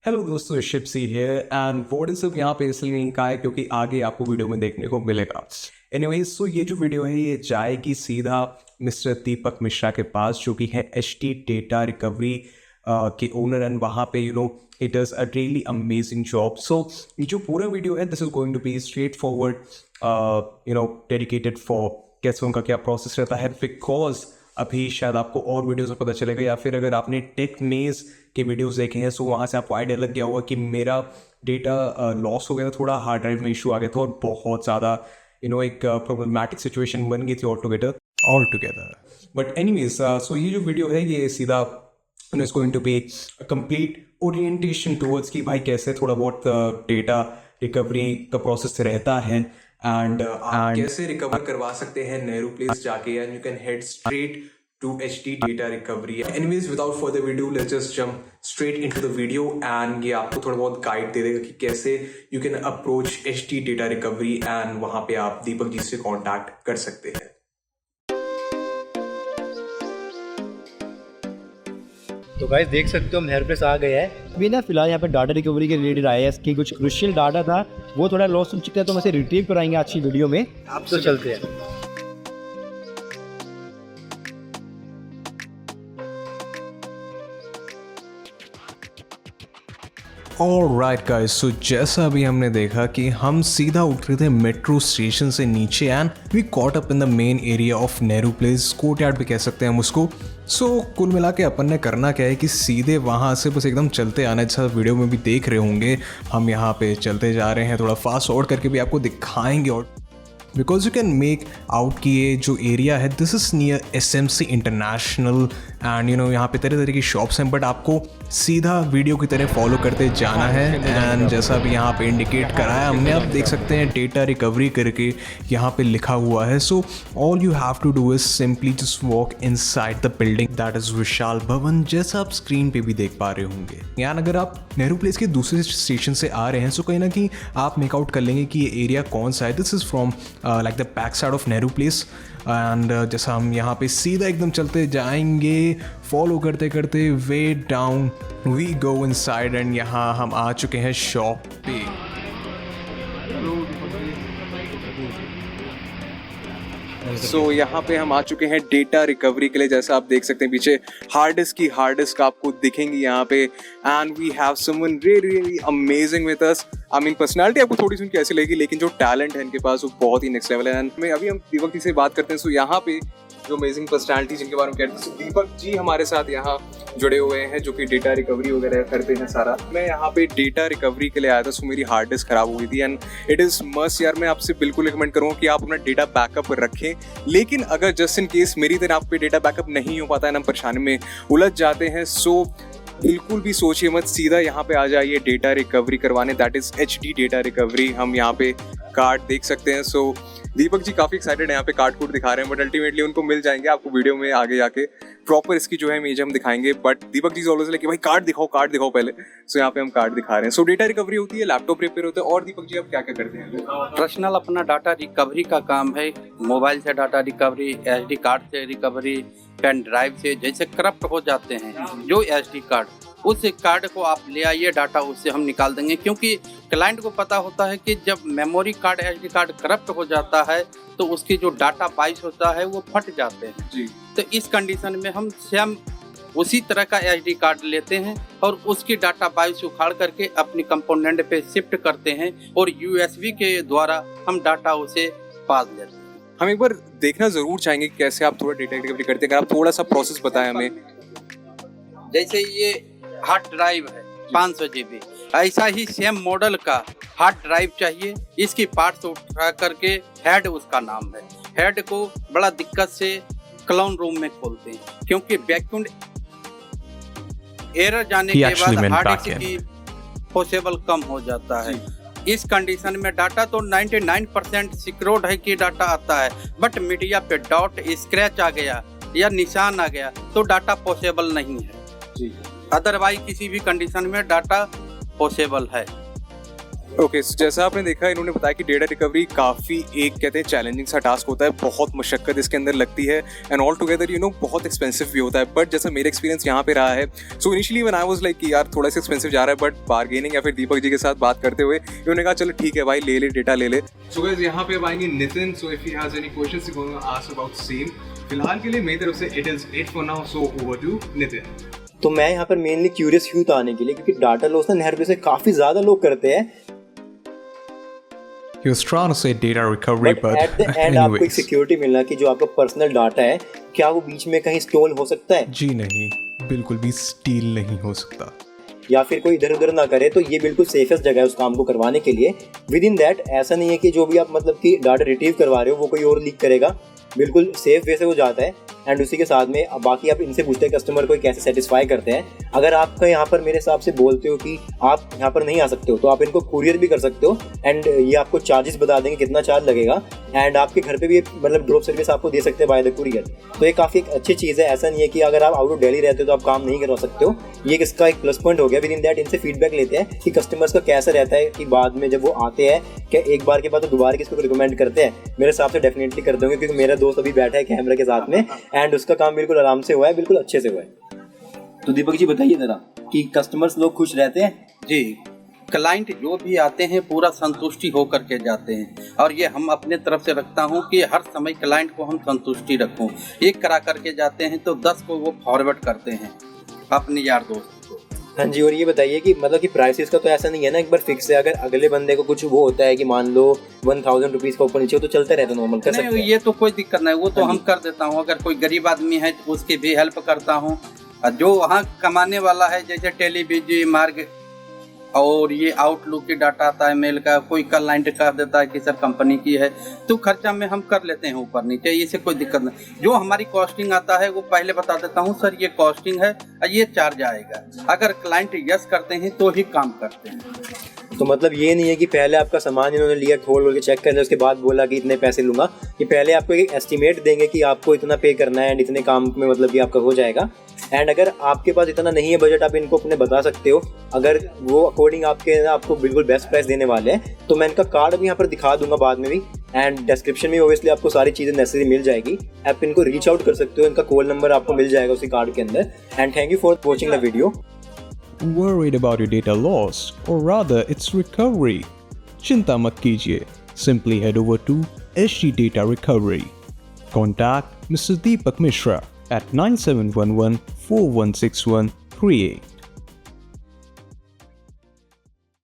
Hello दोस्तों, ship सी है and word सिर्फ यहाँ पे इसलिए नहीं कहा है क्योंकि आगे आपको वीडियो में देखने को मिलेगा। एनीवेज, सो ये जो वीडियो है ये जाएगी सीधा मिस्टर दीपक मिश्रा के पास, जो कि है एचटी डेटा रिकवरी के ओनर, एंड वहाँ पे it does a really amazing job. So ये जो पूरा वीडियो है this is going to be straight forward dedicated for कैसे उनका क्या प्रोसेस रहता है, बिकॉज अभी शायद आपको और वीडियोस में पता चलेगा, या फिर अगर आपने टेक मेज के वीडियोस देखे हैं सो वहाँ से आपको आइडिया लग गया होगा कि मेरा डेटा लॉस हो गया था, थोड़ा हार्ड ड्राइव में इशू आ गया था और बहुत ज़्यादा एक प्रॉब्लमैटिक सिचुएशन बन गई थी all together. But anyways, so ये जो वीडियो है ये सीधा is going to be complete orientation towards कि भाई कैसे थोड़ा बहुत डेटा रिकवरी का प्रोसेस रहता है एंड कैसे रिकवर करवा सकते हैं नेहरू प्लेस जाके, and you can head straight to HD data recovery. Anyways, without further video let's just jump straight into the video and ये आपको थोड़ा बहुत गाइड दे देगा कि कैसे you can approach HD data recovery and वहां पे आप दीपक जी से कांटेक्ट कर सकते हैं। तो गाइस देख सकते हो हम नेहरू प्लेस आ गए हैं। अभी ना फिलहाल यहाँ पे डाटा रिकवरी के रिलेटेड आए हैं कि कुछ क्रूशियल डाटा था वो थोड़ा लॉस हो चुका है, तो हम इसे रिट्रीव कराएंगे आज की वीडियो में। आप तो चलते हैं। ऑलराइट गाइस, सो जैसा अभी हमने देखा कि हम सीधा उतरे थे मेट्रो स्टेशन से नीचे and we caught up in the main area of Nehru Place, courtyard भी कह सकते हैं हम उसको। सो कुल मिला के अपन ने करना क्या है कि सीधे वहाँ से बस एकदम चलते आना, जैसा वीडियो में भी देख रहे होंगे हम यहाँ पे चलते जा रहे हैं, थोड़ा फास्ट फॉरवर्ड करके भी आपको दिखाएंगे। और because you can make out कि ये जो एरिया है this is near SMC international and यहाँ पे तरह तरह की शॉप्स हैं, बट आपको सीधा वीडियो की तरह फॉलो करते जाना है। एंड जैसा अभी यहाँ पे इंडिकेट कराया हमने, आप देख सकते हैं डेटा रिकवरी करके यहाँ पे लिखा हुआ है। So all you have to do is simply just walk inside the building, that is Vishal Bhawan, जैसा आप स्क्रीन पे भी देख पा रहे होंगे। यानी अगर आप नेहरू प्लेस के दूसरे स्टेशन से आ रहे हैं सो कहीं ना कहीं आप मेकआउट कर लेंगे कि ये एरिया कौन सा है। This is from like the back side of Nehru place and जैसा हम यहाँ पे सीधा एकदम चलते जाएंगे फॉलो करते करते way down we go inside and यहाँ हम आ चुके हैं शॉप पे। सो यहाँ पे हम आ चुके हैं डेटा रिकवरी के लिए। जैसा आप देख सकते हैं पीछे हार्ड डिस्क आपको दिखेंगी यहाँ पे, and we have someone really amazing with us. I mean personality आपको थोड़ी सी उनकी ऐसी लगेगी, लेकिन जो टैलेंट है इनके पास वो बहुत ही नेक्स्ट लेवल है। एंड अभी हम दीपक जी से बात करते हैं। सो यहाँ पे जो अमेजिंग पर्सनालिटी जिनके बारे में कहते हैं, दीपक जी हमारे साथ यहाँ जुड़े हुए हैं जो कि डेटा रिकवरी वगैरह करते हैं सारा। मैं यहाँ पे डेटा रिकवरी के लिए आया था, सो मेरी हार्ड डिस्क खराब हो गई थी एंड इट इज़ मस्ट यार, मैं आपसे बिल्कुल रिकमेंड करूँगा कि आप अपना डेटा बैकअप रखें। लेकिन अगर जस्ट इन केस मेरी तरह आप पे डेटा बैकअप नहीं हो पाता है ना, परेशानी में उलझ जाते हैं, सो बिल्कुल भी सोचिए मत, सीधा यहाँ पे आ जाइए डेटा रिकवरी करवाने, that is HD data recovery. हम यहाँ पे कार्ड देख सकते हैं। सो दीपक जी काफ़ी एक्साइटेड है, यहाँ पे कार्ड कूड दिखा रहे हैं, बट अल्टीमेटली उनको मिल जाएंगे। आपको वीडियो में आगे जाके प्रॉपर इसकी जो है इमेज हम दिखाएंगे, but Deepak ji always like कि भाई कार्ड दिखाओ पहले। सो यहाँ पे हम कार्ड दिखा रहे हैं। सो डेटा रिकवरी होती है, लैपटॉप रिपेयर होता है, और दीपक जी आप क्या क्या करते हैं? पर्सनल अपना डाटा रिकवरी का काम है, मोबाइल से डाटा रिकवरी, एसडी कार्ड से रिकवरी, पेन ड्राइव से जैसे करप्ट हो जाते हैं जो एसडी कार्ड, उस कार्ड को आप ले आइए, डाटा उससे हम निकाल देंगे। क्योंकि क्लाइंट को पता होता है कि जब memory card SD card corrupt हो जाता है तो उसकी जो डाटा बाइट होता है वो फट जाते हैं जी। तो इस कंडीशन में हम सेम उसी तरह का एसडी कार्ड लेते हैं और उसकी डाटा बाइट उखाड़ करके अपनी कंपोनेंट पे शिफ्ट करते हैं और यूएसबी के द्वारा हम डाटा उसे पास लेते हैं। हम एक बार देखना जरूर चाहेंगे कि कैसे आप थोड़ा डेटा रिकवरी करते हैं, अगर आप थोड़ा सा प्रोसेस बताएं हमें। जैसे ये हार्ड ड्राइव है 500 GB, ऐसा ही सेम मॉडल का हार्ड ड्राइव चाहिए। इसकी पार्ट्स उठा करके हेड उसका नाम है, हेड को बड़ा दिक्कत से क्लोन रूम में खोलते हैं क्योंकि वैक्यूम एरर जाने के बाद हार्ड डिस्क की पॉसिबल कम हो जाता है। इस कंडीशन में डाटा तो 99% सिक्योर्ड है कि डाटा आता है, बट मीडिया पे डॉट स्क्रैच आ गया या निशान आ गया तो डाटा पॉसिबल नहीं है जी। अदरवाइज किसी भी कंडीशन में डाटा पॉसिबल है। ओके जैसा आपने देखा इन्होंने बताया कि डेटा रिकवरी काफ़ी एक कहते हैं चैलेंजिंग सा टास्क होता है, बहुत मशक्क़त इसके अंदर लगती है एंड ऑल टुगेदर बहुत एक्सपेंसिव भी होता है। बट जैसा मेरा एक्सपीरियंस यहाँ पे रहा है, so initially when I was like कि यार थोड़ा सा एक्सपेंसिव जा रहा है, बट बार्गेनिंग या फिर दीपक जी के साथ बात करते हुए इन्होंने कहा चलो ठीक है भाई ले ले डेटा ले ले। सो गाइस यहाँ पे आएंगे Nitin, so if he has any questions you gonna ask about same. फिलहाल के लिए मेरी तरफ से it is it for now, so over to Nitin. तो मैं यहाँ पर मेनली क्यूरियस हूँ आने के लिए, क्योंकि डाटा लॉस ना नेहरप्लेस से काफ़ी ज़्यादा लोग करते हैं। He was trying to say data recovery, but at the end आपको एक सिक्योरिटी मिलना कि जो आपका पर्सनल डाटा है क्या वो बीच में कहीं स्टोल हो सकता है? जी नहीं, बिल्कुल भी स्टील नहीं हो सकता, या फिर कोई इधर उधर ना करे। तो ये बिल्कुल सेफेस्ट जगह है उस काम को करवाने के लिए। विद इन दैट ऐसा नहीं है कि जो भी आप मतलब कि डाटा रिट्रीव करवा रहे हो वो कोई और लीक करेगा, बिल्कुल सेफ वे से वो जाता है। एंड उसी के साथ में बाकी आप इनसे पूछते हैं कस्टमर को कैसे सेटिस्फाई करते हैं। अगर आपका यहाँ पर मेरे हिसाब से बोलते हो कि आप यहाँ पर नहीं आ सकते हो तो आप इनको कुरियर भी कर सकते हो, एंड ये आपको चार्जेस बता देंगे कितना चार्ज लगेगा, एंड आपके घर पे भी मतलब ड्रॉप सर्विस आपको दे सकते हैं बाय द कुरियर। तो ये काफ़ी एक अच्छी चीज़ है। ऐसा नहीं है कि अगर आप आउट ऑफ दिल्ली रहते हो तो आप काम नहीं करवा सकते हो, ये इसका एक प्लस पॉइंट हो गया। विद इन दैट इनसे फीडबैक लेते हैं कि कस्टमर्स का कैसा रहता है, कि बाद में जब वो आते हैं क्या एक बार के बाद तो दोबारा किसको रिकमेंड करते हैं। मेरे हिसाब से डेफिनेटली कर दोगे, क्योंकि मेरा दोस्त अभी बैठा है कैमरा के साथ में एंड उसका काम बिल्कुल आराम से हुआ है, बिल्कुल अच्छे से हुआ है। तो दीपक जी बताइए जरा कि कस्टमर्स लोग खुश रहते हैं? जी, क्लाइंट जो भी आते हैं पूरा संतुष्टि होकर के जाते हैं, और ये हम अपने तरफ से रखता हूँ कि हर समय क्लाइंट को हम संतुष्टि रखूँ। एक करा करके जाते हैं तो 10 को वो फॉरवर्ड करते हैं अपने यार दोस्त को। हाँ जी, और ये बताइए कि मतलब कि प्राइसेस का तो ऐसा नहीं है ना एक बार फिक्स है, अगर अगले बंदे को कुछ वो होता है कि मान लो 1000 रुपीज़ का ऊपर नीचे हो तो चलता रहता, नॉर्मल कर सकते हैं। ये तो कोई दिक्कत नहीं, वो तो हम कर देता हूँ। अगर कोई गरीब आदमी है तो उसकी भी हेल्प करता हूँ। जो वहाँ कमाने वाला है, जैसे टेलीविजन मार्ग और ये आउटलुक की डाटा आता है मेल का, कोई क्लाइंट कर देता है कि सर कंपनी की है, तो खर्चा में हम कर लेते हैं ऊपर नीचे, इससे कोई दिक्कत नहीं। जो हमारी कॉस्टिंग आता है वो पहले बता देता हूँ, सर ये कॉस्टिंग है, ये चार्ज आएगा। अगर क्लाइंट यस करते हैं तो ही काम करते हैं। तो मतलब ये नहीं है कि पहले आपका सामान इन्होंने लिया, खोल के चेक कर लिया, उसके बाद बोला कि इतने पैसे लूँगा। कि पहले आपको एक एस्टिमेट देंगे कि आपको इतना पे करना है एंड इतने काम में मतलब कि आपका हो जाएगा। एंड अगर आपके पास इतना नहीं है बजट, आप इनको अपने बता सकते हो, अगर वो अकॉर्डिंग आपको बिल्कुल बेस्ट प्राइस देने वाले हैं। तो मैं इनका कार्ड भी यहाँ पर दिखा दूंगा बाद में भी, एंड डिस्क्रिप्शन में ओबियसली आपको सारी चीज़ें नेसेसरी मिल जाएगी। आप इनको रीच आउट कर सकते हो, इनका कॉल नंबर आपको मिल जाएगा उसी कार्ड के अंदर। And thank you for watching the video. Worried about your data loss, or rather its recovery? चिंता मत कीजिए, simply head over to SG Data Recovery. Contact Mr. Deepak Mishra at 9711 416138.